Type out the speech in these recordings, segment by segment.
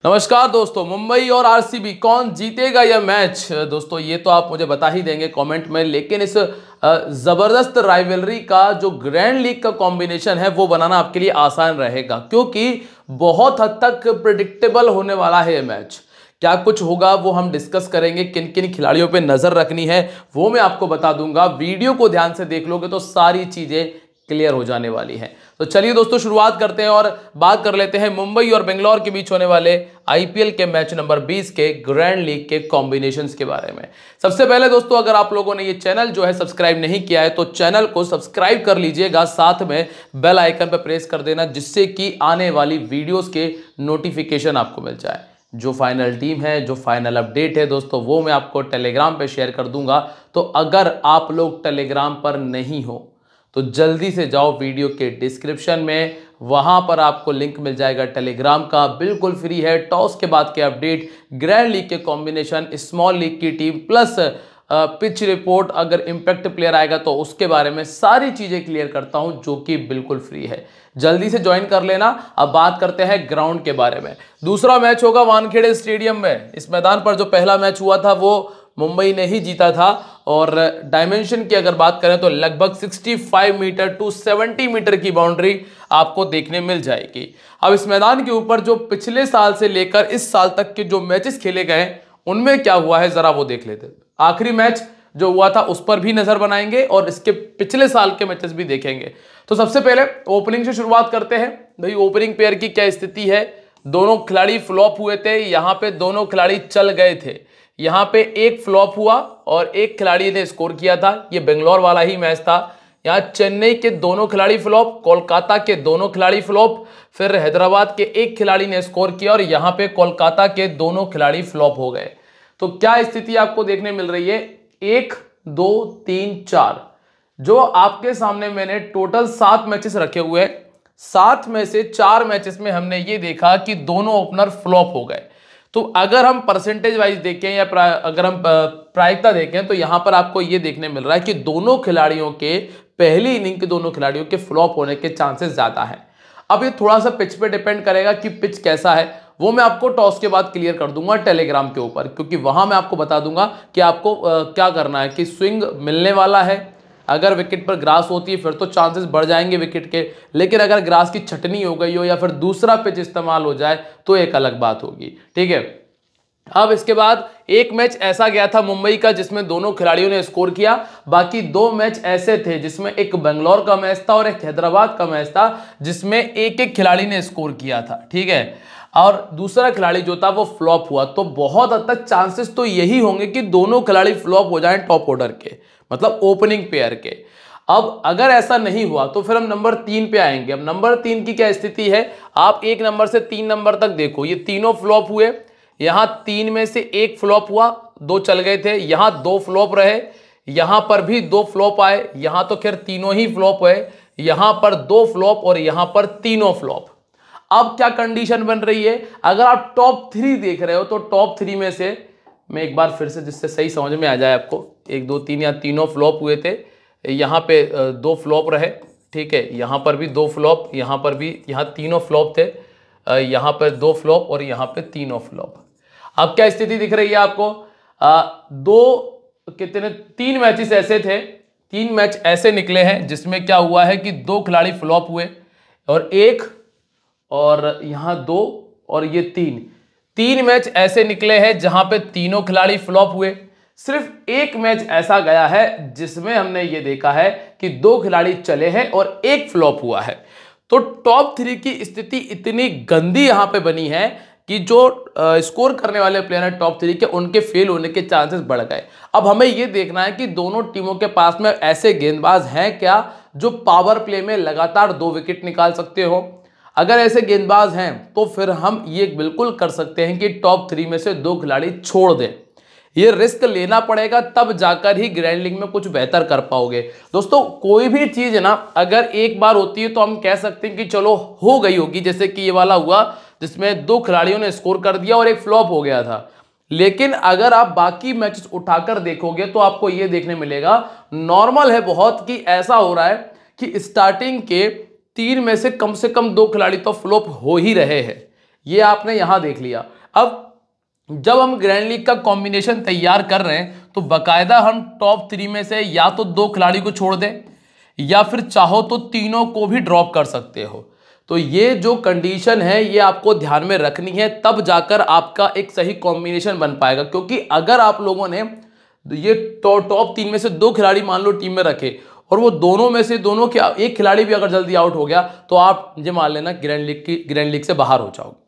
नमस्कार दोस्तों, मुंबई और आरसीबी कौन जीतेगा यह मैच। दोस्तों ये तो आप मुझे बता ही देंगे कमेंट में, लेकिन इस जबरदस्त राइवलरी का जो ग्रैंड लीग का कॉम्बिनेशन है वो बनाना आपके लिए आसान रहेगा, क्योंकि बहुत हद तक प्रिडिक्टेबल होने वाला है यह मैच। क्या कुछ होगा वो हम डिस्कस करेंगे, किन किन खिलाड़ियों पे नजर रखनी है वो मैं आपको बता दूंगा। वीडियो को ध्यान से देख लोगे तो सारी चीजें क्लियर हो जाने वाली है। तो चलिए दोस्तों शुरुआत करते हैं और बात कर लेते हैं मुंबई और बेंगलोर के बीच होने वाले आईपीएल के मैच नंबर 20 के ग्रैंड लीग के कॉम्बिनेशंस के बारे में। सबसे पहले दोस्तों, अगर आप लोगों ने ये चैनल जो है सब्सक्राइब नहीं किया है तो चैनल को सब्सक्राइब कर लीजिएगा, साथ में बेल आइकन पर प्रेस कर देना, जिससे कि आने वाली वीडियोस के नोटिफिकेशन आपको मिल जाए। जो फाइनल टीम है, जो फाइनल अपडेट है दोस्तों, वो मैं आपको टेलीग्राम पे शेयर कर दूंगा। तो अगर आप लोग टेलीग्राम पर नहीं हो तो जल्दी से जाओ वीडियो के डिस्क्रिप्शन में, वहां पर आपको लिंक मिल जाएगा टेलीग्राम का, बिल्कुल फ्री है। टॉस के बाद के अपडेट, ग्रैंड लीग के कॉम्बिनेशन, स्मॉल लीग की टीम प्लस पिच रिपोर्ट, अगर इंपैक्ट प्लेयर आएगा तो उसके बारे में सारी चीजें क्लियर करता हूं, जो कि बिल्कुल फ्री है। जल्दी से ज्वाइन कर लेना। अब बात करते हैं ग्राउंड के बारे में। दूसरा मैच होगा वानखेड़े स्टेडियम में। इस मैदान पर जो पहला मैच हुआ था वो मुंबई ने ही जीता था, और डायमेंशन की अगर बात करें तो लगभग 65 मीटर टू 70 मीटर की बाउंड्री आपको देखने मिल जाएगी। अब इस मैदान के ऊपर जो पिछले साल से लेकर इस साल तक के जो मैचेस खेले गए उनमें क्या हुआ है जरा वो देख लेते हैं। आखिरी मैच जो हुआ था उस पर भी नजर बनाएंगे और इसके पिछले साल के मैचेस भी देखेंगे। तो सबसे पहले ओपनिंग से शुरुआत करते हैं। भाई ओपनिंग पेयर की क्या स्थिति है। दोनों खिलाड़ी फ्लॉप हुए थे, यहां पे दोनों खिलाड़ी चल गए थे। यहां पे एक फ्लॉप हुआ और एक खिलाड़ी ने स्कोर किया था, ये बेंगलोर वाला ही मैच था। यहां चेन्नई के दोनों खिलाड़ी फ्लॉप, कोलकाता के दोनों खिलाड़ी फ्लॉप, फिर हैदराबाद के एक खिलाड़ी ने स्कोर किया और यहां पे कोलकाता के दोनों खिलाड़ी फ्लॉप हो गए। तो क्या स्थिति आपको देखने मिल रही है, 1 2 3 4, जो आपके सामने मैंने टोटल 7 मैचेस रखे हुए हैं। 7 में से 4 मैचेस में हमने ये देखा कि दोनों ओपनर फ्लॉप हो गए। तो अगर हम परसेंटेज वाइज देखें या अगर हम प्रायिकता देखें तो यहां पर आपको यह देखने मिल रहा है कि दोनों खिलाड़ियों के पहली इनिंग के दोनों खिलाड़ियों के फ्लॉप होने के चांसेस ज्यादा हैं। अब ये थोड़ा सा पिच पे डिपेंड करेगा कि पिच कैसा है, वो मैं आपको टॉस के बाद क्लियर कर दूंगा टेलीग्राम के ऊपर, क्योंकि वहां मैं आपको बता दूंगा कि आपको क्या करना है, कि स्विंग मिलने वाला है। अगर विकेट पर ग्रास होती है फिर तो चांसेस बढ़ जाएंगे विकेट के, लेकिन अगर ग्रास की छटनी हो गई हो या फिर दूसरा पिच इस्तेमाल हो जाए तो एक अलग बात होगी। ठीक है। अब इसके बाद एक मैच ऐसा गया था मुंबई का जिसमें दोनों खिलाड़ियों ने स्कोर किया। बाकी 2 मैच ऐसे थे जिसमें एक बेंगलोर का मैच था और एक हैदराबाद का मैच था, जिसमें एक एक खिलाड़ी ने स्कोर किया था। ठीक है। और दूसरा खिलाड़ी जो था वो फ्लॉप हुआ। तो बहुत हद तक चांसेस तो यही होंगे कि दोनों खिलाड़ी फ्लॉप हो जाएं टॉप ऑर्डर के, मतलब ओपनिंग पेयर के। अब अगर ऐसा नहीं हुआ तो फिर हम नंबर 3 पे आएंगे। अब नंबर 3 की क्या स्थिति है, आप 1 नंबर से 3 नंबर तक देखो, ये तीनों फ्लॉप हुए। यहां 3 में से 1 फ्लॉप हुआ, 2 चल गए थे। यहां 2 फ्लॉप रहे, यहां पर भी 2 फ्लॉप आए, यहां तो खैर तीनों ही फ्लॉप हुए। यहां पर 2 फ्लॉप और यहां पर तीनों फ्लॉप। अब क्या कंडीशन बन रही है, अगर आप टॉप 3 देख रहे हो तो टॉप 3 में से मैं एक बार फिर से जिससे सही समझ में आ जाए आपको, 1 2 3 या तीनों फ्लॉप हुए थे। यहां पे 2 फ्लॉप रहे। ठीक है। यहां पर भी 2 फ्लॉप, यहां पर भी, यहां तीनों फ्लॉप थे। यहां पर 2 फ्लॉप और यहां पे तीनों फ्लॉप। अब क्या स्थिति दिख रही है आपको, 3 मैचेस ऐसे थे, 3 मैच ऐसे निकले हैं जिसमें क्या हुआ है कि 2 खिलाड़ी फ्लॉप हुए और 1, और यहां 2 और ये 3 मैच ऐसे निकले हैं जहां पे तीनों खिलाड़ी फ्लॉप हुए। सिर्फ एक मैच ऐसा गया है जिसमें हमने ये देखा है कि 2 खिलाड़ी चले हैं और 1 फ्लॉप हुआ है। तो टॉप 3 की स्थिति इतनी गंदी यहां पे बनी है कि जो स्कोर करने वाले प्लेयर हैं टॉप 3 के, उनके फेल होने के चांसेस बढ़ गए। अब हमें यह देखना है कि दोनों टीमों के पास में ऐसे गेंदबाज हैं क्या जो पावर प्ले में लगातार 2 विकेट निकाल सकते हो। अगर ऐसे गेंदबाज हैं तो फिर हम ये बिल्कुल कर सकते हैं कि टॉप 3 में से 2 खिलाड़ी छोड़ दें। ये रिस्क लेना पड़ेगा, तब जाकर ही ग्रैंड लीग में कुछ बेहतर कर पाओगे। दोस्तों कोई भी चीज है ना, अगर एक बार होती है तो हम कह सकते हैं कि चलो हो गई होगी, जैसे कि ये वाला हुआ जिसमें 2 खिलाड़ियों ने स्कोर कर दिया और 1 फ्लॉप हो गया था। लेकिन अगर आप बाकी मैचेस उठाकर देखोगे तो आपको यह देखने मिलेगा, नॉर्मल है बहुत कि ऐसा हो रहा है कि स्टार्टिंग के 3 में से कम 2 खिलाड़ी तो फ्लॉप हो ही रहे हैं। ये आपने यहां देख लिया। अब जब हम ग्रैंड लीग का कॉम्बिनेशन तैयार कर रहे हैं तो बकायदा हम टॉप 3 में से या तो 2 खिलाड़ी को छोड़ दें या फिर चाहो तो तीनों को भी ड्रॉप कर सकते हो। तो ये जो कंडीशन है ये आपको ध्यान में रखनी है, तब जाकर आपका एक सही कॉम्बिनेशन बन पाएगा। क्योंकि अगर आप लोगों ने ये टॉप 3 में से 2 खिलाड़ी मान लो टीम में रखे और वो दोनों में से दोनों के एक खिलाड़ी भी अगर जल्दी आउट हो गया तो आप ये मान लेना ग्रैंड लीग से बाहर हो जाओगे।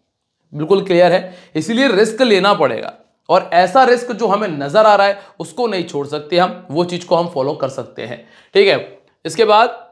बिल्कुल क्लियर है, इसलिए रिस्क लेना पड़ेगा और ऐसा रिस्क जो हमें नजर आ रहा है उसको नहीं छोड़ सकते हम, वो चीज को हम फॉलो कर सकते हैं। ठीक है, इसके बाद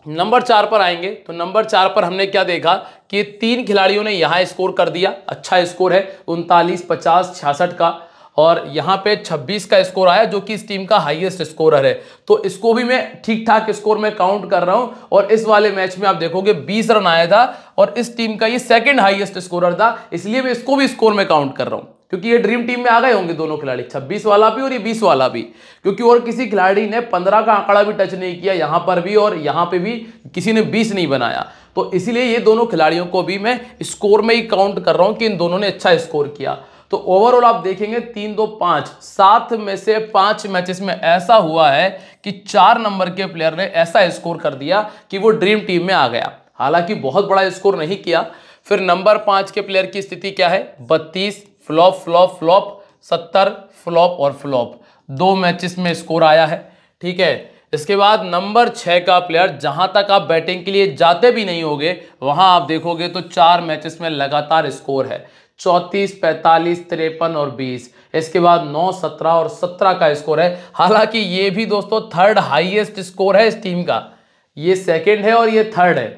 नंबर 4 पर आएंगे तो नंबर 4 पर हमने क्या देखा कि 3 खिलाड़ियों ने यहां स्कोर कर दिया। अच्छा स्कोर है 39, 50, 66 का, और यहां पे 26 का स्कोर आया जो कि इस टीम का हाईएस्ट स्कोरर है। तो इसको भी मैं ठीक ठाक स्कोर में काउंट कर रहा हूं। और इस वाले मैच में आप देखोगे 20 रन आया था और इस टीम का ये सेकंड हाईएस्ट स्कोरर था, इसलिए मैं इसको भी स्कोर में काउंट कर रहा हूं। क्योंकि ये ड्रीम टीम में आ गए होंगे दोनों खिलाड़ी, 26 वाला भी और ये 20 वाला भी, क्योंकि और किसी खिलाड़ी ने 15 का आंकड़ा भी टच नहीं किया यहां पर भी, और यहां पे भी किसी ने 20 नहीं बनाया। तो इसलिए ये दोनों खिलाड़ियों को भी मैं स्कोर में ही काउंट कर रहा हूं कि इन दोनों ने अच्छा स्कोर किया। तो ओवरऑल आप देखेंगे 3, 2, 5, 7 में से 5 मैचेस में ऐसा हुआ है कि 4 नंबर के प्लेयर ने ऐसा स्कोर कर दिया कि वो ड्रीम टीम में आ गया। हालांकि बहुत बड़ा स्कोर नहीं किया। फिर नंबर 5 के प्लेयर की स्थिति क्या है, 32, फ्लॉप फ्लॉप फ्लॉप, 70, फ्लॉप और फ्लॉप, 2 मैचेस में स्कोर आया है। ठीक है, इसके बाद नंबर 6 का प्लेयर, जहां तक आप बैटिंग के लिए जाते भी नहीं होगे वहां आप देखोगे तो 4 मैचेस में लगातार स्कोर है, 34, 45, 53 और 20। इसके बाद 9, 17 और 17 का स्कोर है। हालांकि ये भी दोस्तों थर्ड हाईएस्ट स्कोर है इस टीम का, ये सेकंड है और ये थर्ड है।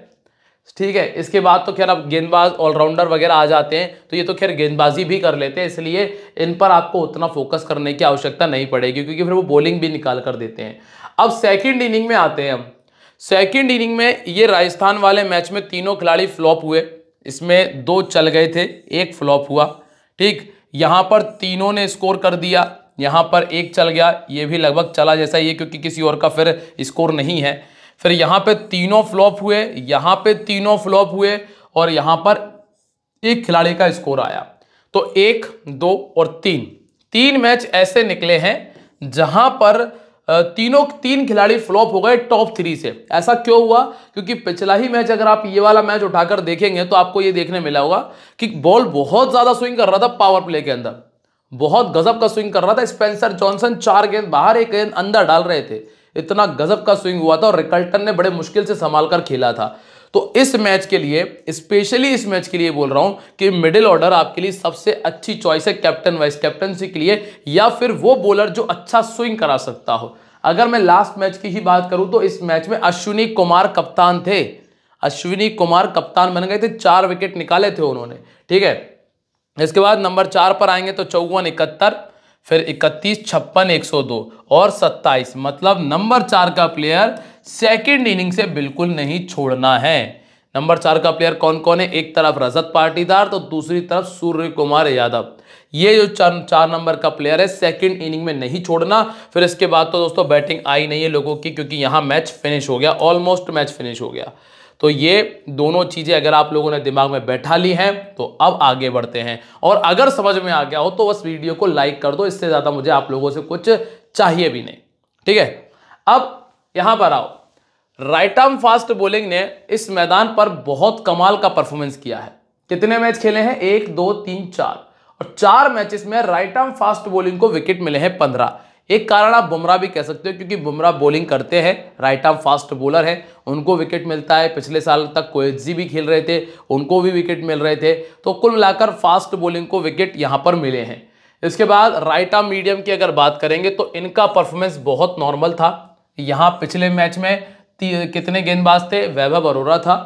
ठीक है, इसके बाद तो खैर अब गेंदबाज ऑलराउंडर वगैरह आ जाते हैं तो ये तो खैर गेंदबाजी भी कर लेते हैं, इसलिए इन पर आपको उतना फोकस करने की आवश्यकता नहीं पड़ेगी क्योंकि फिर वो बॉलिंग भी निकाल कर देते हैं। अब सेकंड इनिंग में आते हैं हम। सेकंड इनिंग में ये राजस्थान वाले मैच में तीनों खिलाड़ी फ्लॉप हुए, इसमें 2 चल गए थे, 1 फ्लॉप हुआ। ठीक, यहां पर तीनों ने स्कोर कर दिया, यहां पर 1 चल गया, ये भी लगभग चला जैसा ही है क्योंकि किसी और का फिर स्कोर नहीं है। फिर यहां पे तीनों फ्लॉप हुए, यहां पे तीनों फ्लॉप हुए और यहां पर 1 खिलाड़ी का स्कोर आया। तो 1, 2 और 3 मैच ऐसे निकले हैं जहां पर 3 खिलाड़ी फ्लॉप हो गए टॉप 3 से। ऐसा क्यों हुआ, क्योंकि पिछला ही मैच अगर आप ये वाला मैच उठाकर देखेंगे तो आपको ये देखने मिला होगा कि बॉल बहुत ज्यादा स्विंग कर रहा था, पावर प्ले के अंदर बहुत गजब का स्विंग कर रहा था। स्पेंसर जॉनसन 4 गेंद बाहर, 1 गेंद अंदर डाल रहे थे, इतना गजब का स्विंग हुआ था और रिकल्टन ने बड़े मुश्किल से संभाल कर खेला था। तो इस मैच के लिए, स्पेशली इस मैच के लिए बोल रहा हूं कि मिडिल ऑर्डर आपके लिए सबसे अच्छी चॉइस है कैप्टन वाइस कैप्टनसी के लिए, या फिर वो बॉलर जो अच्छा स्विंग करा सकता हो। अगर मैं लास्ट मैच की ही बात करूं तो इस मैच में अश्विनी कुमार कप्तान थे, अश्विनी कुमार कप्तान बन गए थे, 4 विकेट निकाले थे उन्होंने। ठीक है, इसके बाद नंबर 4 पर आएंगे तो 54, 71, फिर 31, 56, 102 और 27। मतलब नंबर 4 का प्लेयर सेकंड इनिंग से बिल्कुल नहीं छोड़ना है। नंबर 4 का प्लेयर कौन कौन है, एक तरफ रजत पाटीदार तो दूसरी तरफ सूर्य कुमार यादव। ये जो 4 नंबर का प्लेयर है सेकंड इनिंग में नहीं छोड़ना। फिर इसके बाद तो दोस्तों बैटिंग आई नहीं है लोगों की, क्योंकि यहां मैच फिनिश हो गया, ऑलमोस्ट मैच फिनिश हो गया। तो ये दोनों चीजें अगर आप लोगों ने दिमाग में बैठा ली हैं तो अब आगे बढ़ते हैं। और अगर समझ में आ गया हो तो बस वीडियो को लाइक कर दो, इससे ज्यादा मुझे आप लोगों से कुछ चाहिए भी नहीं। ठीक है, अब यहां पर आओ। राइट आर्म फास्ट बॉलिंग ने इस मैदान पर बहुत कमाल का परफॉर्मेंस किया है। कितने मैच खेले हैं, 1, 2, 3, 4, और 4 मैचेस में राइट आर्म फास्ट बॉलिंग को विकेट मिले हैं 15। एक कारण आप बुमराह भी कह सकते हो क्योंकि बुमराह बॉलिंग करते हैं, राइट आर्म फास्ट बॉलर है, उनको विकेट मिलता है। पिछले साल तक कोएत्जी भी खेल रहे थे, उनको भी विकेट मिल रहे थे। तो कुल मिलाकर फास्ट बॉलिंग को विकेट यहां पर मिले हैं। इसके बाद राइट आर्म मीडियम की अगर बात करेंगे तो इनका परफॉर्मेंस बहुत नॉर्मल था। यहां पिछले मैच में कितने गेंदबाज थे, वैभव अरोरा था,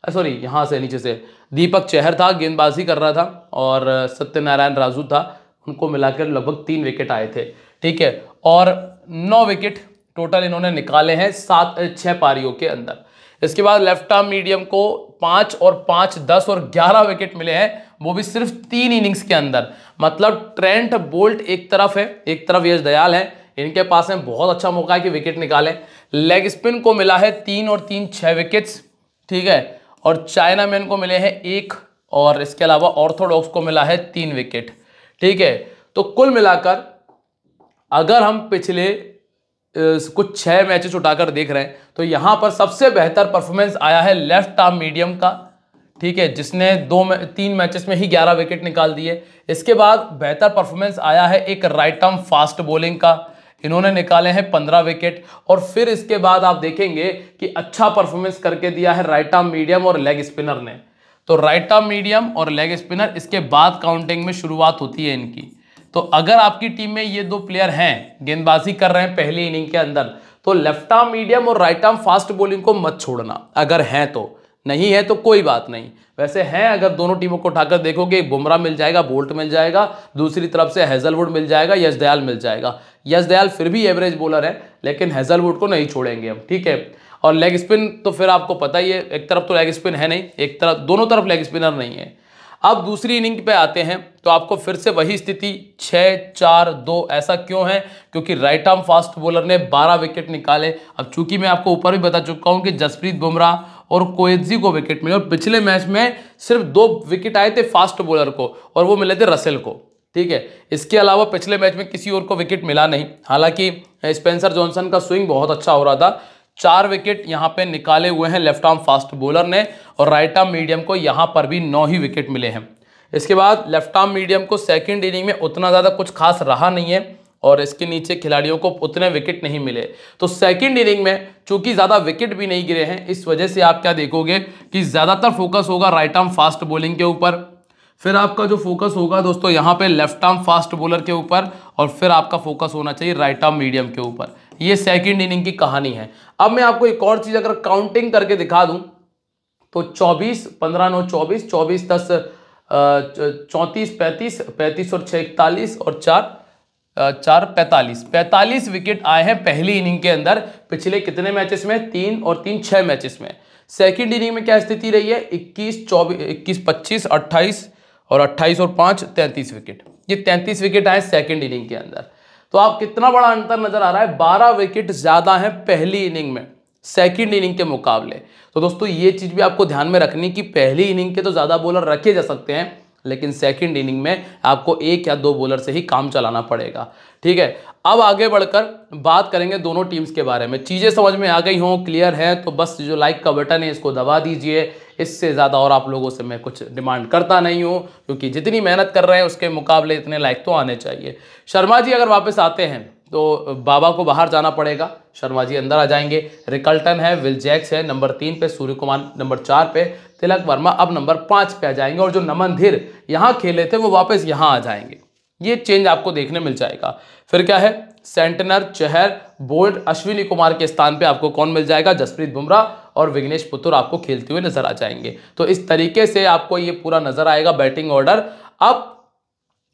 सॉरी यहां से नीचे से दीपक चहर था, गेंदबाजी कर रहा था, और सत्यनारायण राजू था, उनको मिलाकर लगभग 3 विकेट आए थे। ठीक है, और 9 विकेट टोटल इन्होंने निकाले हैं 6 पारियों के अंदर। इसके बाद लेफ्ट आर्म मीडियम को 5 और 5, 10 और 11 विकेट मिले हैं, वो भी सिर्फ 3 इनिंग्स के अंदर। मतलब ट्रेंट बोल्ट एक तरफ है, एक तरफ यश दयाल है, इनके पास में बहुत अच्छा मौका है कि विकेट निकालें। लेग स्पिन को मिला है 3 और 3, 6 विकेट्स। ठीक है, और चाइना मैन को मिले हैं 1 और इसके अलावा ऑर्थोडॉक्स को मिला है 3 विकेट। ठीक है, तो कुल मिलाकर अगर हम पिछले कुछ 6 मैचेस उठाकर देख रहे हैं तो यहां पर सबसे बेहतर परफॉर्मेंस आया है लेफ्ट आर्म मीडियम का। ठीक है, जिसने 3 मैचेस में ही 11 विकेट निकाल दिए। इसके बाद बेहतर परफॉर्मेंस आया है एक राइट आर्म फास्ट बॉलिंग का, इन्होंने निकाले हैं 15 विकेट। और फिर इसके बाद आप देखेंगे कि अच्छा परफॉर्मेंस करके दिया है राइट आर्म मीडियम और लेग स्पिनर ने। तो राइट आर्म मीडियम और लेग स्पिनर, इसके बाद काउंटिंग में शुरुआत होती है इनकी। तो अगर आपकी टीम में ये 2 प्लेयर हैं, गेंदबाजी कर रहे हैं पहली इनिंग के अंदर, तो लेफ्ट आर्म मीडियम और राइट आर्म फास्ट बॉलिंग को मत छोड़ना। अगर हैं तो, नहीं है तो कोई बात नहीं। वैसे हैं, अगर दोनों टीमों को उठाकर देखोगे, बुमराह मिल जाएगा, बोल्ट मिल जाएगा, दूसरी तरफ से हेजलवुड मिल जाएगा, यश दयाल मिल जाएगा। यश दयाल फिर भी एवरेज बॉलर है, लेकिन हेजलवुड को नहीं छोड़ेंगे हम। ठीक है, और लेग स्पिन तो फिर आपको पता ही है, एक तरफ तो लेग स्पिन है नहीं, एक तरफ, दोनों तरफ लेग स्पिनर नहीं है। अब दूसरी इनिंग पे आते हैं तो आपको फिर से वही स्थिति 6-4-2 ऐसा क्यों है? क्योंकि राइट आर्म फास्ट बॉलर ने 12 विकेट निकाले। अब चूंकि मैं आपको ऊपर भी बता चुका हूं कि जसप्रीत बुमराह और कोएत्जी को विकेट मिले, और पिछले मैच में सिर्फ 2 विकेट आए थे फास्ट बॉलर को, और वो मिले थे रसेल को। ठीक है, इसके अलावा पिछले मैच में किसी और को विकेट मिला नहीं। हालांकि स्पेंसर जॉनसन का स्विंग बहुत अच्छा हो रहा था। 4 विकेट यहां पे निकाले हुए हैं लेफ्ट आर्म फास्ट बॉलर ने, और राइट आर्म मीडियम को यहां पर भी 9 ही विकेट मिले हैं। इसके बाद लेफ्ट आर्म मीडियम को सेकंड इनिंग में उतना ज़्यादा कुछ खास रहा नहीं है, और इसके नीचे खिलाड़ियों को उतने विकेट नहीं मिले। तो सेकंड इनिंग में चूंकि ज़्यादा विकेट भी नहीं गिरे हैं, इस वजह से आप क्या देखोगे कि ज़्यादातर फोकस होगा राइट आर्म फास्ट बॉलिंग के ऊपर। फिर आपका जो फोकस होगा दोस्तों यहाँ पे लेफ्ट आर्म फास्ट बॉलर के ऊपर, और फिर आपका फोकस होना चाहिए राइट आर्म मीडियम के ऊपर। ये सेकंड इनिंग की कहानी है। अब मैं आपको एक और चीज अगर काउंटिंग करके दिखा दूं तो 24, 15, 9, 24, 24, 10, 34, 35, 35 और 6, 41 और 4, 45 विकेट आए हैं पहली इनिंग के अंदर। पिछले कितने मैचेस में? 3 और 3, 6 मैचेस में। सेकंड इनिंग में क्या स्थिति रही है? 21, 25, 28 और 28 और 5, 33 विकेट। ये 33 विकेट आए सेकंड इनिंग के अंदर। तो आप कितना बड़ा अंतर नजर आ रहा है? 12 विकेट ज्यादा है पहली इनिंग में सेकंड इनिंग के मुकाबले। तो दोस्तों ये चीज भी आपको ध्यान में रखनी कि पहली इनिंग के तो ज्यादा बॉलर रखे जा सकते हैं, लेकिन सेकंड इनिंग में आपको 1 या 2 बॉलर से ही काम चलाना पड़ेगा। ठीक है, अब आगे बढ़कर बात करेंगे दोनों टीम्स के बारे में। चीजें समझ में आ गई हों, क्लियर है तो बस जो लाइक का बटन है इसको दबा दीजिए। इससे ज़्यादा और आप लोगों से मैं कुछ डिमांड करता नहीं हूँ, क्योंकि जितनी मेहनत कर रहे हैं उसके मुकाबले इतने लाइक तो आने चाहिए। शर्मा जी अगर वापस आते हैं तो बाबा को बाहर जाना पड़ेगा, शर्मा जी अंदर आ जाएंगे। रिकल्टन है, विल जैक्स है नंबर 3 पे, सूर्य कुमार नंबर 4 पे, तिलक वर्मा अब नंबर 5 पे आ जाएंगे, और जो नमन धीर यहाँ खेले थे वो वापस यहाँ आ जाएंगे। ये चेंज आपको देखने मिल जाएगा। फिर क्या है? सेंटनर, चहर, बोल्ट, अश्विनी कुमार के स्थान पे आपको कौन मिल जाएगा? जसप्रीत बुमराह और विघ्नेश पुथुर आपको खेलते हुए नजर आ जाएंगे। तो इस तरीके से आपको ये पूरा नजर आएगा बैटिंग ऑर्डर। अब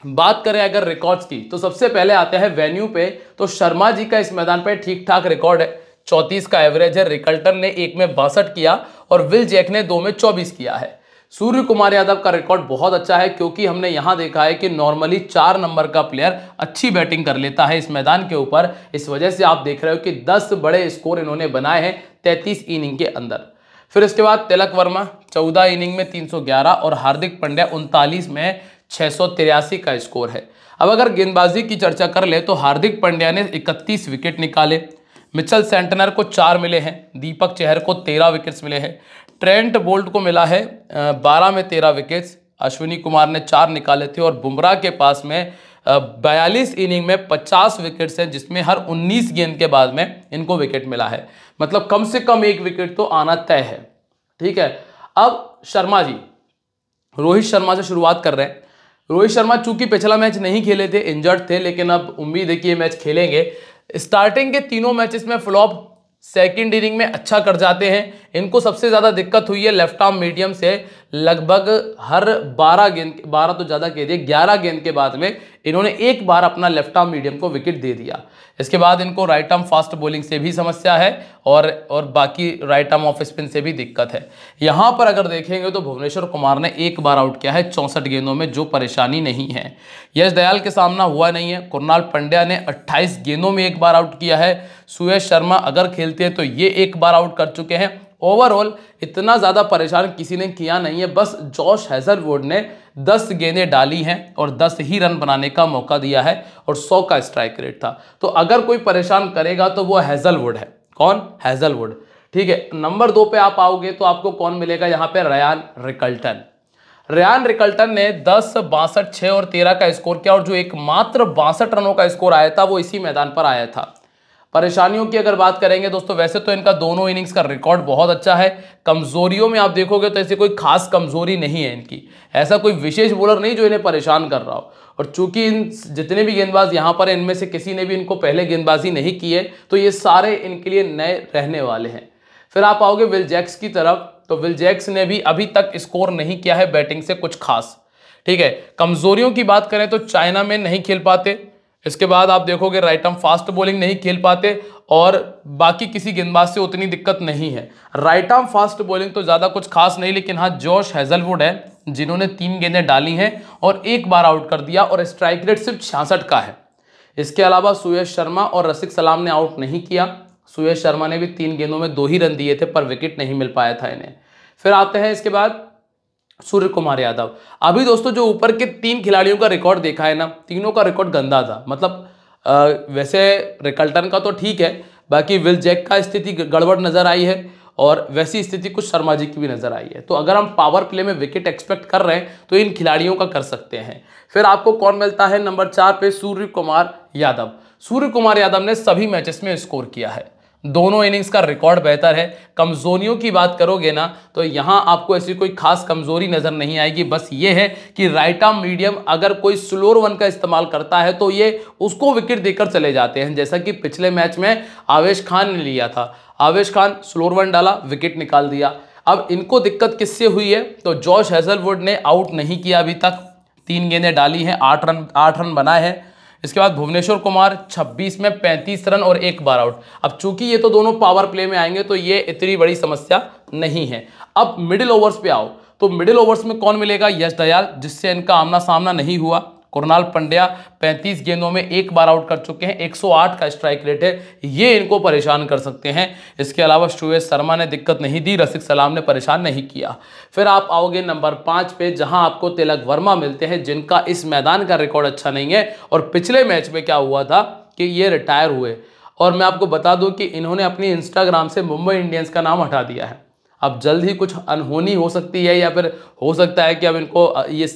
बात करें अगर रिकॉर्ड्स की, तो सबसे पहले आते हैं वेन्यू पे। तो शर्मा जी का इस मैदान पे ठीक ठाक रिकॉर्ड है, 34 का एवरेज है। रिकल्टन ने 1 में 62 किया और विल जैक ने 2 में 24 किया है। सूर्य कुमार यादव का रिकॉर्ड बहुत अच्छा है, क्योंकि हमने यहां देखा है कि नॉर्मली 4 नंबर का प्लेयर अच्छी बैटिंग कर लेता है इस मैदान के ऊपर। इस वजह से आप देख रहे हो कि 10 बड़े स्कोर इन्होंने बनाए हैं 33 इनिंग के अंदर। फिर इसके बाद तिलक वर्मा 14 इनिंग में 311 और हार्दिक पांड्या 39 में 683 का स्कोर है। अब अगर गेंदबाजी की चर्चा कर ले तो हार्दिक पांड्या ने 31 विकेट निकाले, मिचेल सेंटनर को 4 मिले हैं, दीपक चहर को 13 विकेट्स मिले हैं, ट्रेंट बोल्ट को मिला है 12 में 13 विकेट्स, अश्विनी कुमार ने 4 निकाले थे, और बुमराह के पास में 42 इनिंग में 50 विकेट्स हैं, जिसमें हर 19 गेंद के बाद में इनको विकेट मिला है। मतलब कम से कम 1 विकेट तो आना तय है। ठीक है, अब शर्मा जी, रोहित शर्मा से शुरुआत कर रहे हैं। रोहित शर्मा चूंकि पिछला मैच नहीं खेले थे, इंजर्ड थे, लेकिन अब उम्मीद है कि ये मैच खेलेंगे। स्टार्टिंग के 3 मैचेस में फ्लॉप, सेकंड इनिंग में अच्छा कर जाते हैं। इनको सबसे ज़्यादा दिक्कत हुई है लेफ्ट आर्म मीडियम से। लगभग हर 12 गेंद, 12 तो ज़्यादा कह दिए, 11 गेंद के बाद में इन्होंने 1 बार अपना लेफ्ट आर्म मीडियम को विकेट दे दिया। इसके बाद इनको राइट आर्म फास्ट बॉलिंग से भी समस्या है, और बाकी राइट आर्म ऑफ स्पिन से भी दिक्कत है। यहाँ पर अगर देखेंगे तो भुवनेश्वर कुमार ने 1 बार आउट किया है 64 गेंदों में, जो परेशानी नहीं है। यश दयाल के सामना हुआ नहीं है। कुणाल पंड्या ने 28 गेंदों में 1 बार आउट किया है। सुयश शर्मा अगर खेलते हैं तो ये 1 बार आउट कर चुके हैं। ओवरऑल इतना ज़्यादा परेशान किसी ने किया नहीं है, बस जॉश हेजलवुड ने 10 गेंदें डाली हैं और 10 ही रन बनाने का मौका दिया है और 100 का स्ट्राइक रेट था। तो अगर कोई परेशान करेगा तो वो हेजलवुड है। कौन? हेजलवुड। ठीक है, नंबर 2 पे आप आओगे तो आपको कौन मिलेगा यहाँ पे? Ryan Rickelton. रयान रिकल्टन ने 10, 62, 6 और 13 का स्कोर किया और जो एकमात्र 62 रनों का स्कोर आया था वो इसी मैदान पर आया था। परेशानियों की अगर बात करेंगे दोस्तों, वैसे तो इनका दोनों इनिंग्स का रिकॉर्ड बहुत अच्छा है। कमजोरियों में आप देखोगे तो ऐसी कोई खास कमजोरी नहीं है इनकी, ऐसा कोई विशेष बॉलर नहीं जो इन्हें परेशान कर रहा हो। और चूंकि इन जितने भी गेंदबाज यहाँ पर इनमें से किसी ने भी इनको पहले गेंदबाजी नहीं की है, तो ये सारे इनके लिए नए रहने वाले हैं। फिर आप आओगे विल जैक्स की तरफ, तो विल जैक्स ने भी अभी तक स्कोर नहीं किया है बैटिंग से कुछ खास। ठीक है, कमजोरियों की बात करें तो चाइना में नहीं खेल पाते, इसके बाद आप देखोगे राइट आर्म फास्ट बॉलिंग नहीं खेल पाते और बाकी किसी गेंदबाज से उतनी दिक्कत नहीं है। राइट आर्म फास्ट बॉलिंग तो ज़्यादा कुछ खास नहीं, लेकिन हाँ जॉश हेजलवुड है जिन्होंने 3 गेंदें डाली हैं और 1 बार आउट कर दिया और स्ट्राइक रेट सिर्फ 66 का है। इसके अलावा सुयश शर्मा और रसिक सलाम ने आउट नहीं किया। सुयश शर्मा ने भी 3 गेंदों में 2 ही रन दिए थे पर विकेट नहीं मिल पाया था इन्हें। फिर आते हैं इसके बाद सूर्य कुमार यादव। अभी दोस्तों जो ऊपर के 3 खिलाड़ियों का रिकॉर्ड देखा है ना, तीनों का रिकॉर्ड गंदा था। मतलब वैसे रिकल्टन का तो ठीक है, बाकी विल जैक का स्थिति गड़बड़ नजर आई है और वैसी स्थिति कुछ शर्मा जी की भी नजर आई है। तो अगर हम पावर प्ले में विकेट एक्सपेक्ट कर रहे हैं तो इन खिलाड़ियों का कर सकते हैं। फिर आपको कौन मिलता है नंबर 4 पे? सूर्य कुमार यादव। सूर्य कुमार यादव ने सभी मैचेस में स्कोर किया है, दोनों इनिंग्स का रिकॉर्ड बेहतर है। कमजोरियों की बात करोगे ना तो यहां आपको ऐसी कोई खास कमजोरी नजर नहीं आएगी, बस ये है कि राइट आर्म मीडियम अगर कोई स्लोअर वन का इस्तेमाल करता है तो ये उसको विकेट देकर चले जाते हैं, जैसा कि पिछले मैच में आवेश खान ने लिया था। आवेश खान स्लोअर वन डाला, विकेट निकाल दिया। अब इनको दिक्कत किससे हुई है? तो जॉश हेजलवुड ने आउट नहीं किया अभी तक, 3 गेंदें डाली हैं, 8 रन बनाए हैं। इसके बाद भुवनेश्वर कुमार 26 में 35 रन और 1 बार आउट। अब चूंकि ये तो दोनों पावर प्ले में आएंगे तो ये इतनी बड़ी समस्या नहीं है। अब मिडिल ओवर्स पे आओ तो मिडिल ओवर्स में कौन मिलेगा? यश दयाल, जिससे इनका आमना सामना नहीं हुआ। कुणाल पंड्या 35 गेंदों में 1 बार आउट कर चुके हैं, 108 का स्ट्राइक रेट है, ये इनको परेशान कर सकते हैं। इसके अलावा सुयश शर्मा ने दिक्कत नहीं दी, रसिक सलाम ने परेशान नहीं किया। फिर आप आओगे नंबर 5 पे, जहां आपको तिलक वर्मा मिलते हैं, जिनका इस मैदान का रिकॉर्ड अच्छा नहीं है। और पिछले मैच में क्या हुआ था कि ये रिटायर हुए और मैं आपको बता दूं कि इन्होंने अपनी इंस्टाग्राम से मुंबई इंडियंस का नाम हटा दिया है। अब जल्द ही कुछ अनहोनी हो सकती है या फिर हो सकता है कि अब इनको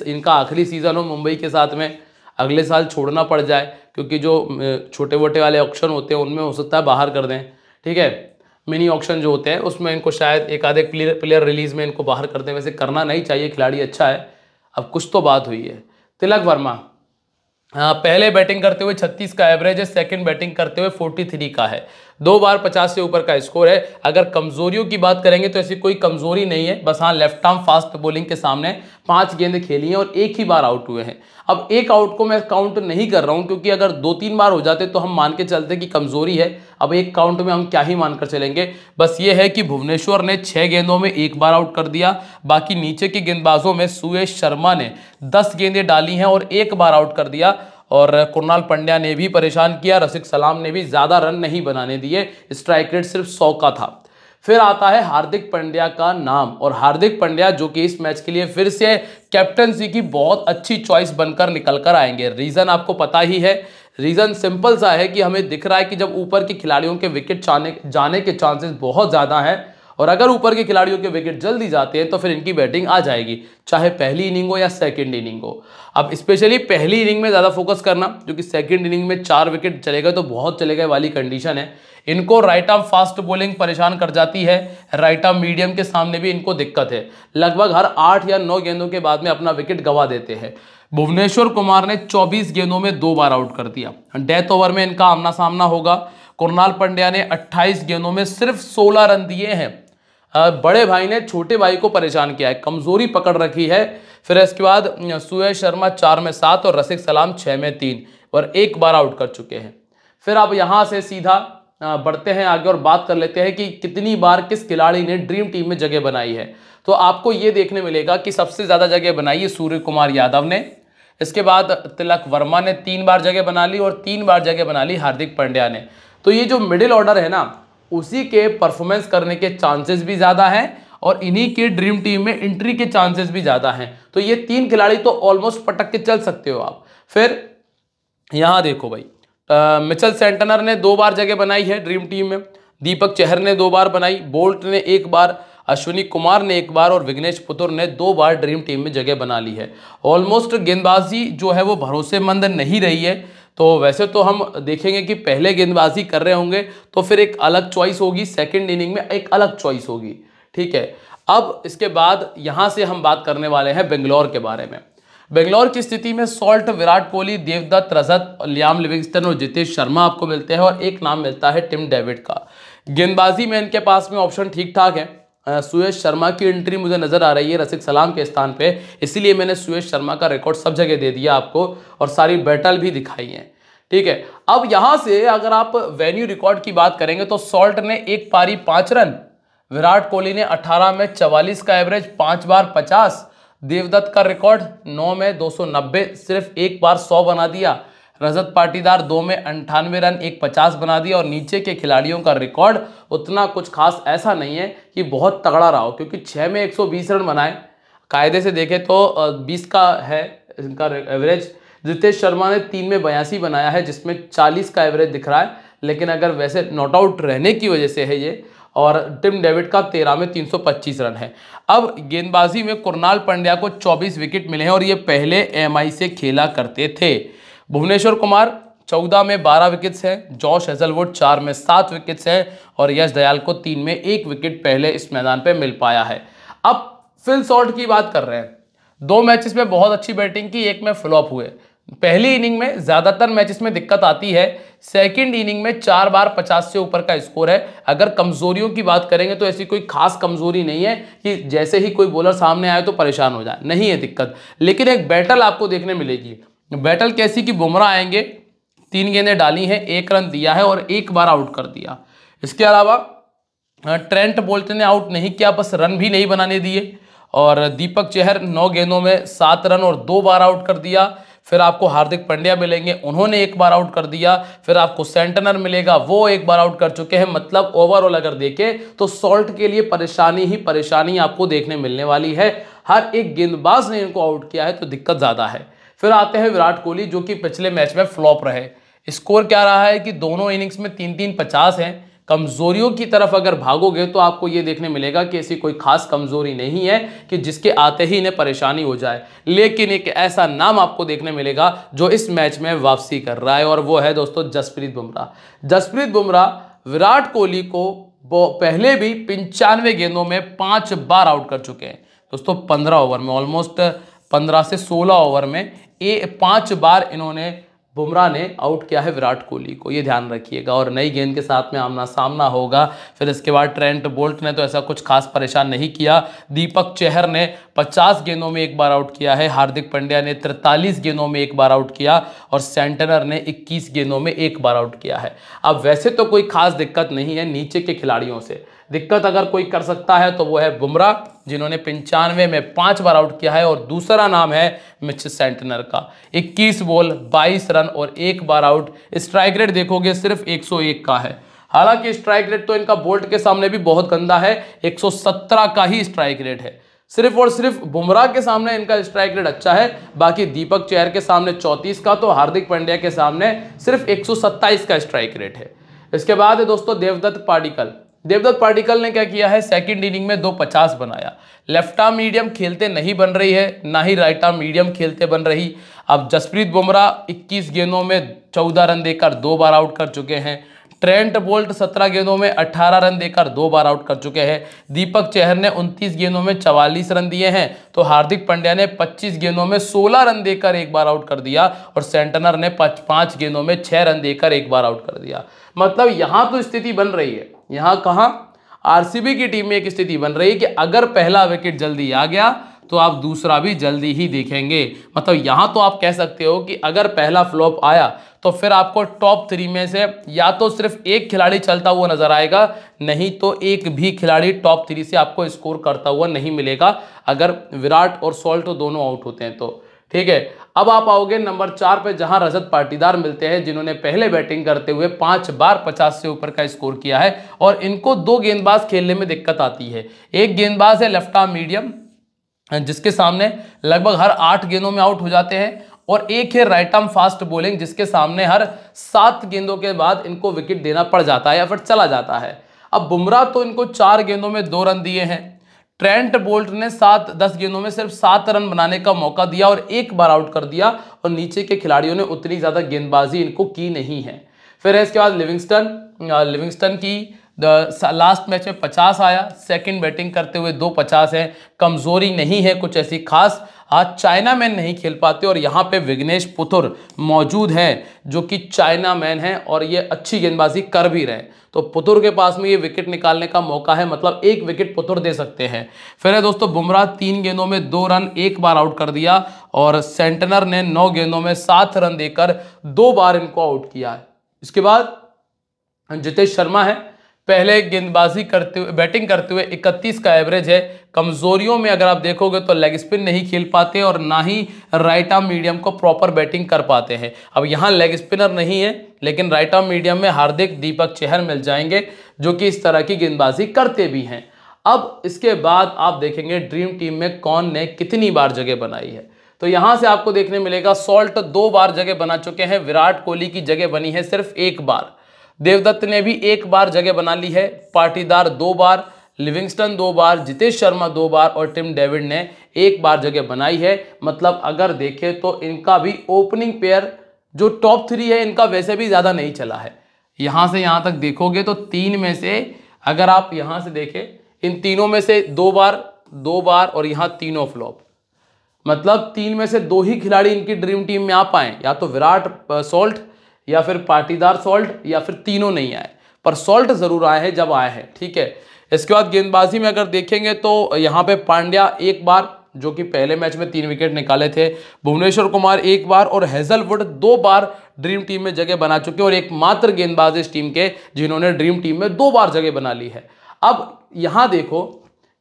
इनका आखिरी सीज़न हो मुंबई के साथ में, अगले साल छोड़ना पड़ जाए, क्योंकि जो छोटे मोटे वाले ऑक्शन होते हैं उनमें हो सकता है बाहर कर दें। ठीक है, मिनी ऑक्शन जो होते हैं उसमें इनको शायद एक आधे प्लेयर रिलीज में इनको बाहर कर दें। वैसे करना नहीं चाहिए, खिलाड़ी अच्छा है। अब कुछ तो बात हुई है। तिलक वर्मा पहले बैटिंग करते हुए 36 का एवरेज है, सेकंड बैटिंग करते हुए 43 का है, 2 बार 50 से ऊपर का स्कोर है। अगर कमजोरियों की बात करेंगे तो ऐसी कोई कमजोरी नहीं है, बस हाँ लेफ्ट आर्म फास्ट बॉलिंग के सामने 5 गेंदें खेली हैं और 1 ही बार आउट हुए हैं। अब 1 आउट को मैं काउंट नहीं कर रहा हूं, क्योंकि अगर 2-3 बार हो जाते तो हम मान के चलते कि कमजोरी है। अब 1 काउंट में हम क्या ही मानकर चलेंगे। बस ये है कि भुवनेश्वर ने 6 गेंदों में 1 बार आउट कर दिया। बाकी नीचे के गेंदबाजों में सुयश शर्मा ने 10 गेंदें डाली हैं और 1 बार आउट कर दिया और कुणाल पंड्या ने भी परेशान किया। रसिक सलाम ने भी ज्यादा रन नहीं बनाने दिए, स्ट्राइक रेट सिर्फ 100 का था। फिर आता है हार्दिक पांड्या का नाम, और हार्दिक पांड्या जो कि इस मैच के लिए फिर से कैप्टनसी की बहुत अच्छी चॉइस बनकर निकल कर आएंगे। रीजन आपको पता ही है, रीजन सिंपल सा है कि हमें दिख रहा है कि जब ऊपर के खिलाड़ियों के विकेट जाने के चांसेस बहुत ज्यादा हैं, और अगर ऊपर के खिलाड़ियों के विकेट जल्दी जाते हैं तो फिर इनकी बैटिंग आ जाएगी, चाहे पहली इनिंग हो या सेकंड इनिंग हो। अब स्पेशली पहली इनिंग में ज़्यादा फोकस करना, क्योंकि सेकंड इनिंग में 4 विकेट चले गए तो बहुत चले गए वाली कंडीशन है। इनको राइट आर्म फास्ट बॉलिंग परेशान कर जाती है, राइट आर्म मीडियम के सामने भी इनको दिक्कत है। लगभग हर 8 या 9 गेंदों के बाद में अपना विकेट गंवा देते हैं। भुवनेश्वर कुमार ने 24 गेंदों में 2 बार आउट कर दिया। डेथ ओवर में इनका आमना सामना होगा। कुणाल पंड्या ने 28 गेंदों में सिर्फ 16 रन दिए हैं। बड़े भाई ने छोटे भाई को परेशान किया है, कमजोरी पकड़ रखी है। फिर इसके बाद सुयश शर्मा 4 में 7 और रसिक सलाम 6 में 3 और 1 बार आउट कर चुके हैं। फिर अब यहां से सीधा बढ़ते हैं आगे और बात कर लेते हैं कि कितनी बार किस खिलाड़ी ने ड्रीम टीम में जगह बनाई है। तो आपको यह देखने मिलेगा कि सबसे ज्यादा जगह बनाई है सूर्य कुमार यादव ने। इसके बाद तिलक वर्मा ने 3 बार जगह बना ली और 3 बार जगह बना ली हार्दिक पांड्या ने। तो ये जो मिडिल ऑर्डर है ना, उसी के परफॉर्मेंस करने के चांसेस भी ज़्यादा हैं और इन्हीं के ड्रीम टीम में एंट्री के चांसेस भी ज़्यादा हैं। तो ये 3 खिलाड़ी तो ऑलमोस्ट पटक के चल सकते हो आप। फिर यहाँ देखो भाई, मिचेल सेंटनर ने 2 बार जगह बनाई है ड्रीम टीम में, दीपक चहर ने 2 बार बनाई, बोल्ट ने 1 बार, अश्विनी कुमार ने 1 बार और विघ्नेश पुथुर ने 2 बार ड्रीम टीम में जगह बना ली है। ऑलमोस्ट गेंदबाजी जो है वो भरोसेमंद नहीं रही है। तो वैसे तो हम देखेंगे कि पहले गेंदबाजी कर रहे होंगे तो फिर एक अलग चॉइस होगी, सेकेंड इनिंग में एक अलग चॉइस होगी, ठीक है। अब इसके बाद यहाँ से हम बात करने वाले हैं बेंगलोर के बारे में। बेंगलोर की स्थिति में सॉल्ट, विराट कोहली, देवदत्त, रजत, लियाम लिविंगस्टन और जितेश शर्मा आपको मिलते हैं और एक नाम मिलता है टिम डेविड का। गेंदबाजी में इनके पास में ऑप्शन ठीक ठाक है। सुयश शर्मा की एंट्री मुझे नजर आ रही है रसिक सलाम के स्थान पे, इसलिए मैंने सुयश शर्मा का रिकॉर्ड सब जगह दे दिया आपको और सारी बैटल भी दिखाई है, ठीक है। अब यहां से अगर आप वेन्यू रिकॉर्ड की बात करेंगे तो सॉल्ट ने 1 पारी 5 रन, विराट कोहली ने 18 में 44 का एवरेज, 5 बार 50, देवदत्त का रिकॉर्ड 9 में 290, सिर्फ 1 बार 100 बना दिया, रजत पाटीदार 2 में 98 रन 150 बना दिया और नीचे के खिलाड़ियों का रिकॉर्ड उतना कुछ खास ऐसा नहीं है कि बहुत तगड़ा रहा हो, क्योंकि 6 में 120 रन बनाए, कायदे से देखें तो 20 का है इनका एवरेज। जितेश शर्मा ने 3 में 82 बनाया है जिसमें 40 का एवरेज दिख रहा है, लेकिन अगर वैसे नॉट आउट रहने की वजह से है ये। और टिम डेविड का 13 में 325 रन है। अब गेंदबाजी में कुरनाल पंड्या को 24 विकेट मिले हैं और ये पहले एमआई से खेला करते थे। भुवनेश्वर कुमार 14 में 12 विकेट्स हैं, जॉश हेजलवुड 4 में 7 विकेट्स हैं और यश दयाल को 3 में 1 विकेट पहले इस मैदान पे मिल पाया है। अब फिल सॉल्ट की बात कर रहे हैं, 2 मैचेस में बहुत अच्छी बैटिंग की, 1 में फ्लॉप हुए। पहली इनिंग में ज्यादातर मैचेस में दिक्कत आती है, सेकंड इनिंग में 4 बार 50 से ऊपर का स्कोर है। अगर कमजोरियों की बात करेंगे तो ऐसी कोई खास कमजोरी नहीं है कि जैसे ही कोई बॉलर सामने आए तो परेशान हो जाए, नहीं है दिक्कत। लेकिन एक बैटल आपको देखने मिलेगी। बैटल कैसी कि बुमराह आएंगे, 3 गेंदें डाली हैं, 1 रन दिया है और 1 बार आउट कर दिया। इसके अलावा ट्रेंट बोल्ट ने आउट नहीं किया, बस रन भी नहीं बनाने दिए। और दीपक चहर 9 गेंदों में 7 रन और 2 बार आउट कर दिया। फिर आपको हार्दिक पांड्या मिलेंगे, उन्होंने 1 बार आउट कर दिया। फिर आपको सेंटनर मिलेगा, वो 1 बार आउट कर चुके हैं। मतलब ओवरऑल अगर देखें तो सॉल्ट के लिए परेशानी ही परेशानी आपको देखने मिलने वाली है। हर एक गेंदबाज ने इनको आउट किया है तो दिक्कत ज़्यादा है। फिर आते हैं विराट कोहली जो कि पिछले मैच में फ्लॉप रहे। स्कोर क्या रहा है कि दोनों इनिंग्स में 3-3 50 हैं। कमजोरियों की तरफ अगर भागोगे तो आपको ये देखने मिलेगा कि ऐसी कोई खास कमजोरी नहीं है कि जिसके आते ही इन्हें परेशानी हो जाए। लेकिन एक ऐसा नाम आपको देखने मिलेगा जो इस मैच में वापसी कर रहा है और वो है दोस्तों जसप्रीत बुमराह। जसप्रीत बुमराह विराट कोहली को पहले भी 95 गेंदों में 5 बार आउट कर चुके हैं दोस्तों। 15 ओवर में, ऑलमोस्ट 15 से 16 ओवर में 5 बार इन्होंने बुमराह ने आउट किया है विराट कोहली को, ये ध्यान रखिएगा। और नई गेंद के साथ में आमना सामना होगा। फिर इसके बाद ट्रेंट बोल्ट ने तो ऐसा कुछ खास परेशान नहीं किया। दीपक चहर ने 50 गेंदों में 1 बार आउट किया है, हार्दिक पांड्या ने 43 गेंदों में 1 बार आउट किया और सेंटनर ने 21 गेंदों में 1 बार आउट किया है। अब वैसे तो कोई खास दिक्कत नहीं है नीचे के खिलाड़ियों से, दिक्कत अगर कोई कर सकता है तो वो है बुमराह जिन्होंने 95 में 5 बार आउट किया है। और दूसरा नाम है मिचेल सेंटनर का, 21 बॉल 22 रन और 1 बार आउट। स्ट्राइक रेट देखोगे सिर्फ 101 का है, हालांकि स्ट्राइक रेट तो इनका बोल्ट के सामने भी बहुत गंदा है, 117 का ही स्ट्राइक रेट है। सिर्फ और सिर्फ बुमराह के सामने इनका स्ट्राइक रेट अच्छा है, बाकी दीपक चहर के सामने 34 का, तो हार्दिक पांड्या के सामने सिर्फ 127 का स्ट्राइक रेट है। इसके बाद है दोस्तों देवदत्त पाडिक्कल। देवदत्त पाडिक्कल ने क्या किया है, सेकंड इनिंग में 250 बनाया। लेफ्ट आर्म मीडियम खेलते नहीं बन रही है, ना ही राइट आर्म मीडियम खेलते बन रही। अब जसप्रीत बुमराह 21 गेंदों में 14 रन देकर 2 बार आउट कर चुके हैं। ट्रेंट बोल्ट 17 गेंदों में 18 रन देकर 2 बार आउट कर चुके हैं। दीपक चहर ने 29 गेंदों में 44 रन दिए हैं, तो हार्दिक पांड्या ने 25 गेंदों में 16 रन देकर 1 बार आउट कर दिया और सेंटनर ने 5 गेंदों में 6 रन देकर 1 बार आउट कर दिया। मतलब यहां तो स्थिति बन रही है, यहां कहां आरसीबी की टीम में एक स्थिति बन रही है कि अगर पहला विकेट जल्दी आ गया तो आप दूसरा भी जल्दी ही देखेंगे। मतलब यहां तो आप कह सकते हो कि अगर पहला फ्लॉप आया तो फिर आपको टॉप 3 में से या तो सिर्फ एक खिलाड़ी चलता हुआ नजर आएगा, नहीं तो एक भी खिलाड़ी टॉप 3 से आपको स्कोर करता हुआ नहीं मिलेगा अगर विराट और सॉल्ट दोनों आउट होते हैं तो। ठीक है। अब आप आओगे नंबर 4 पे, जहां रजत पाटीदार मिलते हैं, जिन्होंने पहले बैटिंग करते हुए 5 बार 50 से ऊपर का स्कोर किया है और इनको 2 गेंदबाज खेलने में दिक्कत आती है। एक गेंदबाज है लेफ्ट आर्म मीडियम, जिसके सामने लगभग हर 8 गेंदों में आउट हो जाते हैं, और एक है राइट आर्म फास्ट बॉलिंग, जिसके सामने हर 7 गेंदों के बाद इनको विकेट देना पड़ जाता है या फिर चला जाता है। अब बुमराह तो इनको 4 गेंदों में 2 रन दिए हैं, ट्रेंट बोल्ट ने 7-10 गेंदों में सिर्फ 7 रन बनाने का मौका दिया और 1 बार आउट कर दिया, और नीचे के खिलाड़ियों ने उतनी ज्यादा गेंदबाजी इनको की नहीं है। फिर इसके बाद लिविंगस्टन की लास्ट मैच में 50 आया, सेकंड बैटिंग करते हुए 2 50 है, कमजोरी नहीं है कुछ ऐसी खास। आज चाइना मैन नहीं खेल पाते और यहाँ पे विघ्नेश पुथुर मौजूद हैं, जो कि चाइना मैन हैं और ये अच्छी गेंदबाजी कर भी रहे हैं, तो पुथुर के पास में ये विकेट निकालने का मौका है, मतलब 1 विकेट पुथुर दे सकते हैं। फिर है दोस्तों बुमराह, 3 गेंदों में 2 रन, 1 बार आउट कर दिया, और सेंटनर ने 9 गेंदों में 7 रन देकर 2 बार इनको आउट किया है। इसके बाद जितेश शर्मा है, पहले गेंदबाजी करते हुए बैटिंग करते हुए 31 का एवरेज है। कमजोरियों में अगर आप देखोगे तो लेग स्पिन नहीं खेल पाते और ना ही राइट आर्म मीडियम को प्रॉपर बैटिंग कर पाते हैं। अब यहाँ लेग स्पिनर नहीं है, लेकिन राइट आर्म मीडियम में हार्दिक, दीपक चहर मिल जाएंगे, जो कि इस तरह की गेंदबाजी करते भी हैं। अब इसके बाद आप देखेंगे ड्रीम टीम में कौन ने कितनी बार जगह बनाई है, तो यहां से आपको देखने मिलेगा सॉल्ट 2 बार जगह बना चुके हैं, विराट कोहली की जगह बनी है सिर्फ 1 बार, देवदत्त ने भी 1 बार जगह बना ली है, पाटीदार 2 बार, लिविंगस्टन 2 बार, जितेश शर्मा 2 बार और टिम डेविड ने 1 बार जगह बनाई है। मतलब अगर देखें तो इनका भी ओपनिंग पेयर जो टॉप 3 है, इनका वैसे भी ज़्यादा नहीं चला है। यहां से यहां तक देखोगे तो 3 में से अगर आप यहां से देखें, इन तीनों में से 2 बार और यहां तीनों फ्लॉप, मतलब 3 में से 2 ही खिलाड़ी इनकी ड्रीम टीम में आ पाए, या तो विराट सॉल्ट या फिर पाटीदार सॉल्ट, या फिर तीनों नहीं आए, पर सॉल्ट जरूर आए हैं जब आए हैं, ठीक है। इसके बाद गेंदबाजी में अगर देखेंगे तो यहाँ पे पांड्या 1 बार, जो कि पहले मैच में 3 विकेट निकाले थे, भुवनेश्वर कुमार 1 बार और हेजलवुड 2 बार ड्रीम टीम में जगह बना चुके हैं, और एकमात्र गेंदबाज इस टीम के जिन्होंने ड्रीम टीम में 2 बार जगह बना ली है। अब यहाँ देखो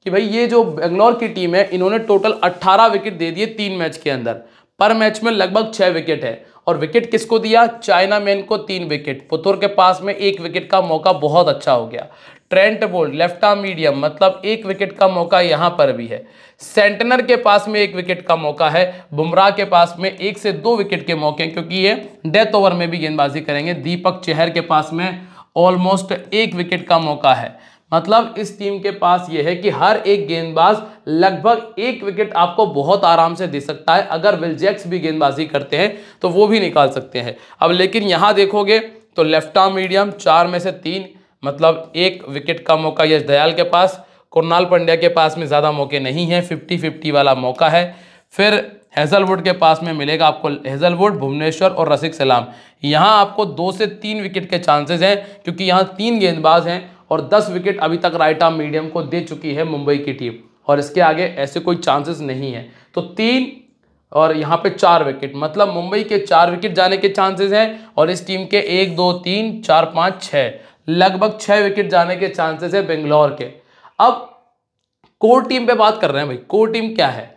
कि भाई ये जो बेंगलोर की टीम है, इन्होंने टोटल 18 विकेट दे दिए 3 मैच के अंदर, पर मैच में लगभग 6 विकेट है, और विकेट किसको दिया? चाइना मैन को 3 विकेट, पुथुर के पास में 1 विकेट का मौका बहुत अच्छा हो गया, Trent Boult left arm medium, मतलब 1 विकेट का मौका यहां पर भी है, सेंटनर के पास में 1 विकेट का मौका है, बुमराह के पास में 1 से 2 विकेट के मौके, क्योंकि ये डेथ ओवर में भी गेंदबाजी करेंगे, दीपक चहर के पास में ऑलमोस्ट 1 विकेट का मौका है। मतलब इस टीम के पास यह है कि हर एक गेंदबाज लगभग 1 विकेट आपको बहुत आराम से दे सकता है, अगर विल जैक्स भी गेंदबाजी करते हैं तो वो भी निकाल सकते हैं। अब लेकिन यहां देखोगे तो लेफ्ट आर्म मीडियम 4 में से 3, मतलब 1 विकेट का मौका यश दयाल के पास, कुणाल पंड्या के पास में ज़्यादा मौके नहीं हैं, 50-50 वाला मौका है। फिर हेजलवुड के पास में मिलेगा आपको, हेजलवुड, भुवनेश्वर और रसिक सलाम, यहाँ आपको 2 से 3 विकेट के चांसेस हैं, क्योंकि यहाँ 3 गेंदबाज हैं, और 10 विकेट अभी तक राइट आर्म मीडियम को दे चुकी है मुंबई की टीम, और इसके आगे ऐसे कोई चांसेस नहीं है। तो 3 और यहाँ पे 4 विकेट, मतलब मुंबई के 4 विकेट जाने के चांसेस हैं, और इस टीम के 1 2 3 4 5 6 लगभग 6 विकेट जाने के चांसेस है बेंगलोर के। अब कोर टीम पे बात कर रहे हैं भाई, कोर टीम क्या है?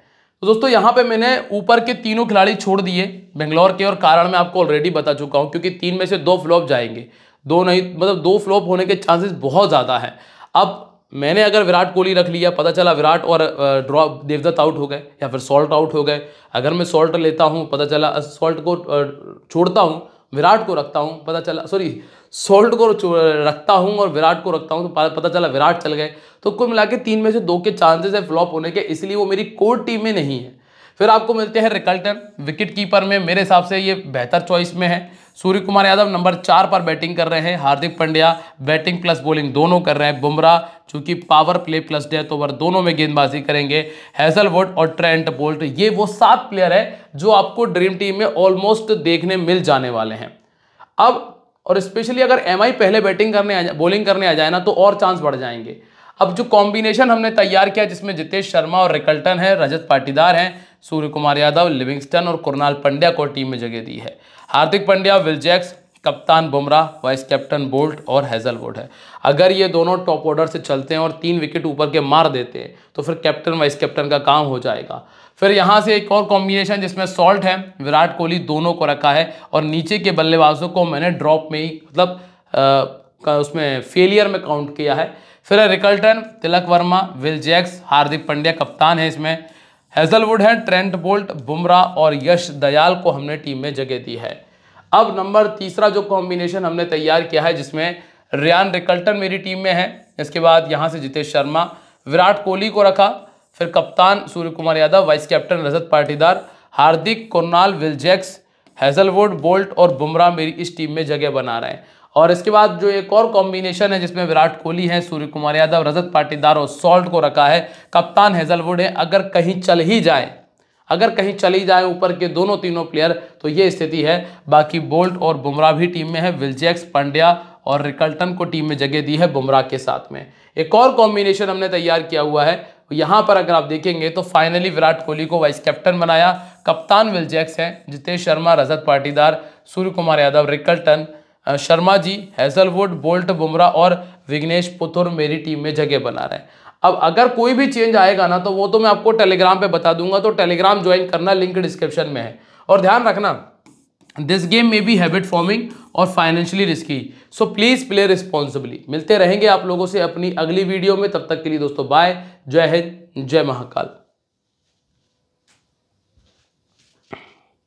तो दोस्तों यहाँ पे मैंने ऊपर के तीनों खिलाड़ी छोड़ दिए बेंगलोर के, और कारण मैं आपको ऑलरेडी बता चुका हूँ, क्योंकि 3 में से 2 फ्लॉप जाएंगे, 2 नहीं, मतलब 2 फ्लॉप होने के चांसेस बहुत ज़्यादा हैं। अब मैंने अगर विराट कोहली रख लिया, पता चला विराट और ड्रॉप देवदत्त आउट हो गए, या फिर सॉल्ट आउट हो गए, अगर मैं सॉल्ट लेता हूँ, पता चला सॉल्ट को छोड़ता हूँ, विराट को रखता हूँ, पता चला सॉल्ट को रखता हूँ और विराट को रखता हूँ, तो पता चला विराट चल गए, तो कुल मिला के 3 में से 2 के चांसेस है फ्लॉप होने के, इसलिए वो मेरी कोर टीम में नहीं है। फिर आपको मिलते हैं रिकल्टन, विकेट कीपर में मेरे हिसाब से ये बेहतर चॉइस में है। सूर्य कुमार यादव नंबर 4 पर बैटिंग कर रहे हैं, Hardik Pandya batting plus bowling दोनों कर रहे हैं, बुमराह चूंकि power play plus death over दोनों में गेंदबाजी करेंगे, हेजलवुड और ट्रेंट बोल्ट, ये वो 7 प्लेयर है जो आपको ड्रीम टीम में ऑलमोस्ट देखने मिल जाने वाले हैं। अब और स्पेशली अगर एमआई पहले बॉलिंग करने आ जाए ना, तो और चांस बढ़ जाएंगे। अब जो कॉम्बिनेशन हमने तैयार किया, जिसमें जितेश शर्मा और रिकल्टन है, रजत पाटीदार हैं, सूर्य कुमार यादव, लिविंगस्टन और कुणाल पंड्या को टीम में जगह दी है। हार्दिक पांड्या, विल जैक्स, कप्तान बुमराह, वाइस कैप्टन बोल्ट और हेजलवुड है। अगर ये दोनों टॉप ऑर्डर से चलते हैं और 3 विकेट ऊपर के मार देते हैं, तो फिर कैप्टन वाइस कैप्टन का काम हो जाएगा। फिर यहाँ से एक और कॉम्बिनेशन जिसमें सॉल्ट है, विराट कोहली दोनों को रखा है और नीचे के बल्लेबाजों को मैंने ड्रॉप में ही मतलब उसमें फेलियर में काउंट किया है। फिर है Rickelton, Tilak Varma, Will Jacks, Hardik Pandya कप्तान है इसमें, हेजलवुड है, ट्रेंट बोल्ट, बुमराह और यश दयाल को हमने टीम में जगह दी है। अब नंबर तीसरा जो कॉम्बिनेशन हमने तैयार किया है जिसमें रियान रिकल्टन मेरी टीम में है, इसके बाद यहाँ से जितेश शर्मा, विराट कोहली को रखा, फिर कप्तान Surya Kumar Yadav, vice captain Rajat Patidar, Hardik, Krunal, Will Jacks, Hazlewood, Boult और बुमराह मेरी इस टीम में जगह बना रहे हैं। और इसके बाद जो एक और कॉम्बिनेशन है जिसमें विराट कोहली है, सूर्य कुमार यादव, रजत पाटीदार और सॉल्ट को रखा है, कप्तान हेजलवुड है। अगर कहीं चल ही जाए ऊपर के दोनों तीनों प्लेयर तो ये स्थिति है। बाकी बोल्ट और बुमराह भी टीम में है, विल जैक्स, पांड्या और रिकल्टन को टीम में जगह दी है बुमराह के साथ में। एक और कॉम्बिनेशन हमने तैयार किया हुआ है, यहाँ पर अगर आप देखेंगे तो फाइनली विराट कोहली को वाइस कैप्टन बनाया, कप्तान विल जैक्स हैं, जितेश शर्मा, रजत पाटीदार, सूर्य Kumar Yadav, Rickelton, Sharma ji, Hazlewood, bolt, Bumrah और विघ्नेश पुथुर मेरी टीम में जगह बना रहे हैं। अब अगर कोई भी चेंज आएगा ना तो वो तो मैं आपको टेलीग्राम पे बता दूंगा, तो टेलीग्राम ज्वाइन करना, लिंक डिस्क्रिप्शन में है। और ध्यान रखना, दिस गेम में बी हैबिट फॉर्मिंग और financially risky, so please play responsibly. मिलते रहेंगे आप लोगों से अपनी अगली वीडियो में, तब तक के लिए दोस्तों बाय, जय हिंद, जय महाकाल।